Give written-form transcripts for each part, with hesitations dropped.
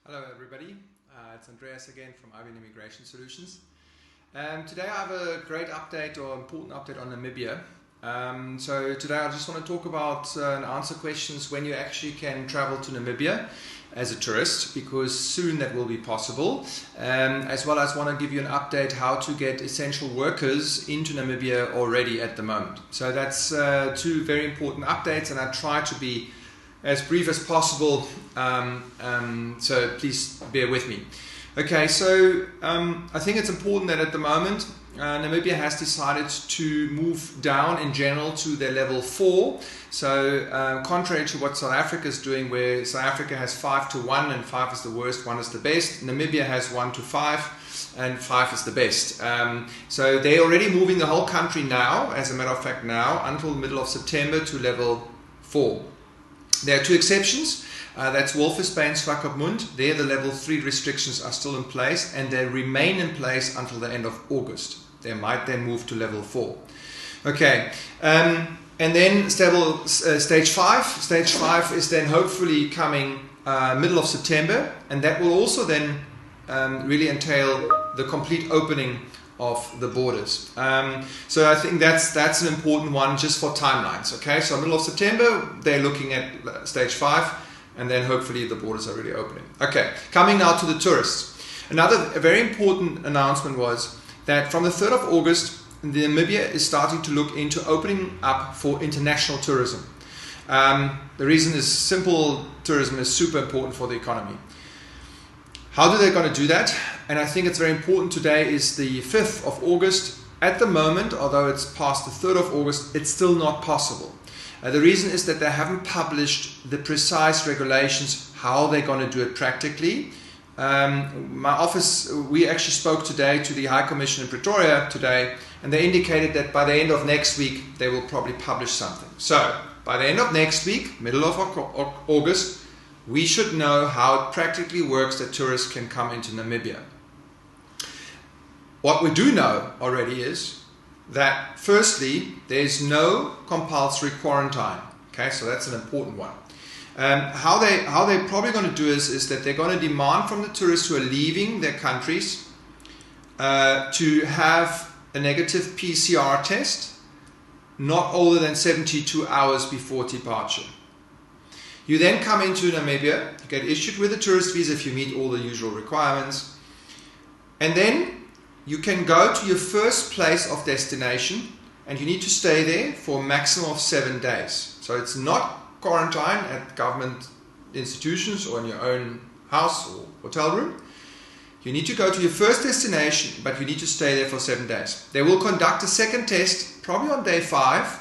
Hello everybody, it's Andreas again from IBM Immigration Solutions. Today I have a great update or important update on Namibia. So today I just want to talk about and answer questions when you actually can travel to Namibia as a tourist, because soon that will be possible, as well as want to give you an update how to get essential workers into Namibia already at the moment. So that's two very important updates, and I try to be as brief as possible, so please bear with me. Okay, so I think it's important that at the moment Namibia has decided to move down in general to their level 4. So contrary to what South Africa is doing, where South Africa has 5 to 1 and 5 is the worst, 1 is the best, Namibia has 1 to 5 and 5 is the best. So they're already moving the whole country now, as a matter of fact now, until the middle of September to level 4. There are two exceptions, that's Walvis Bay and Swakopmund. There the level 3 restrictions are still in place, and they remain in place until the end of August. They might then move to level 4. Okay, and then stage 5. Stage 5 is then hopefully coming middle of September, and that will also then really entail the complete opening of the borders. So I think that's an important one just for timelines. Okay, so middle of September they're looking at stage 5, and then hopefully the borders are really opening. Okay, coming now to the tourists. Another very important announcement was that from the 3rd of August, Namibia is starting to look into opening up for international tourism. The reason is simple: tourism is super important for the economy. How do they going to do that? And I think it's very important. Today is the 5th of August. At the moment, although it's past the 3rd of August, it's still not possible. The reason is that they haven't published the precise regulations how they're going to do it practically. My office, we actually spoke today to the High Commission in Pretoria today, and they indicated that by the end of next week they will probably publish something. So by the end of next week, middle of August, we should know how it practically works that tourists can come into Namibia. What we do know already is that firstly, there's no compulsory quarantine. Okay, so that's an important one. How they're probably going to do is that they're going to demand from the tourists who are leaving their countries to have a negative PCR test not older than 72 hours before departure. You then come into Namibia, you get issued with a tourist visa if you meet all the usual requirements, and then you can go to your first place of destination, and you need to stay there for a maximum of 7 days. So it's not quarantine at government institutions or in your own house or hotel room. You need to go to your first destination, but you need to stay there for 7 days. They will conduct a second test probably on day 5,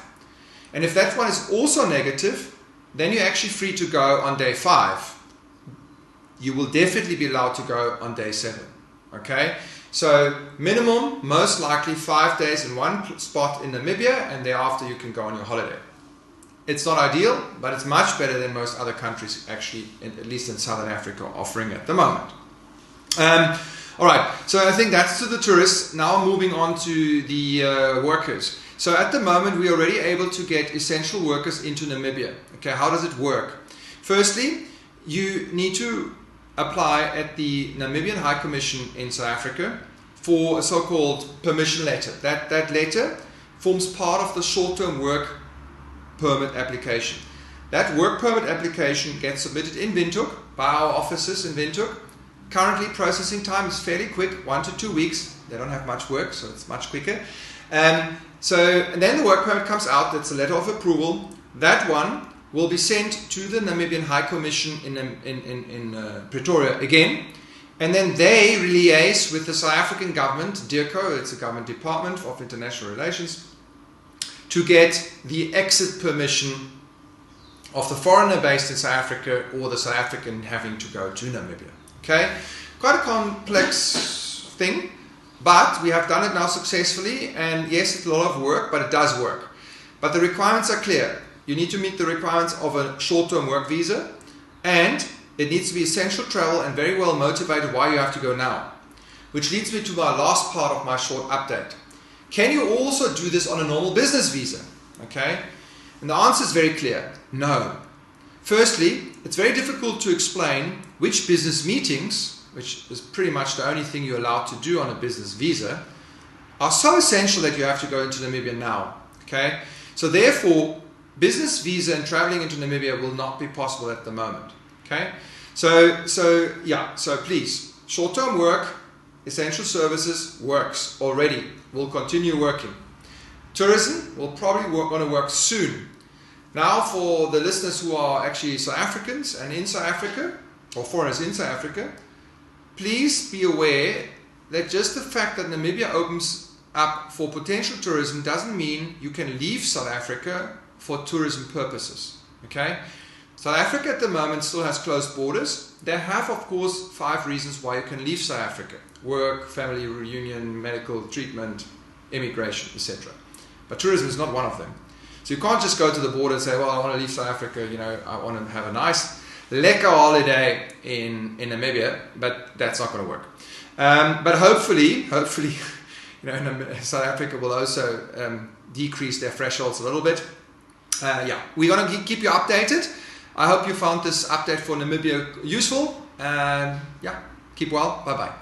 and if that one is also negative, then you're actually free to go on day 5. You will definitely be allowed to go on day 7. Okay? So minimum, most likely 5 days in one spot in Namibia, and thereafter you can go on your holiday. It's not ideal, but it's much better than most other countries actually, at least in Southern Africa, offering at the moment. Alright, so I think that's to the tourists. Now moving on to the workers. So at the moment we are already able to get essential workers into Namibia. Okay, how does it work? Firstly, you need to apply at the Namibian High Commission in South Africa for a so-called permission letter. That letter forms part of the short-term work permit application. That work permit application gets submitted in Windhoek by our offices in Windhoek. Currently processing time is fairly quick, 1 to 2 weeks. They don't have much work, so it's much quicker. And then the work permit comes out. That's a letter of approval. That one will be sent to the Namibian High Commission in Pretoria again, and then they liaise with the South African government, DIRCO, it's a government department of international relations, to get the exit permission of the foreigner based in South Africa or the South African having to go to Namibia. Okay, quite a complex thing, but we have done it now successfully, and yes, it's a lot of work, but it does work. But the requirements are clear. You need to meet the requirements of a short-term work visa, and it needs to be essential travel and very well motivated why you have to go now. Which leads me to my last part of my short update. Can you also do this on a normal business visa? Okay, and the answer is very clear: no. Firstly, it's very difficult to explain which business meetings, which is pretty much the only thing you're allowed to do on a business visa, are so essential that you have to go into Namibia now. Okay, so therefore, business visa and traveling into Namibia will not be possible at the moment. Okay, so please, short-term work, essential services works already, will continue working. Tourism will probably going to work soon. Now, for the listeners who are actually South Africans and in South Africa, or foreigners in South Africa, please be aware that just the fact that Namibia opens up for potential tourism doesn't mean you can leave South Africa for tourism purposes. Okay? South Africa at the moment still has closed borders. They have, of course, 5 reasons why you can leave South Africa: work, family reunion, medical treatment, immigration, etc. But tourism is not one of them. So you can't just go to the border and say, well, I want to leave South Africa, I want to have a nice lekker holiday in Namibia, but that's not going to work. But hopefully, South Africa will also decrease their thresholds a little bit. We're going to keep you updated. I hope you found this update for Namibia useful. Keep well. Bye-bye.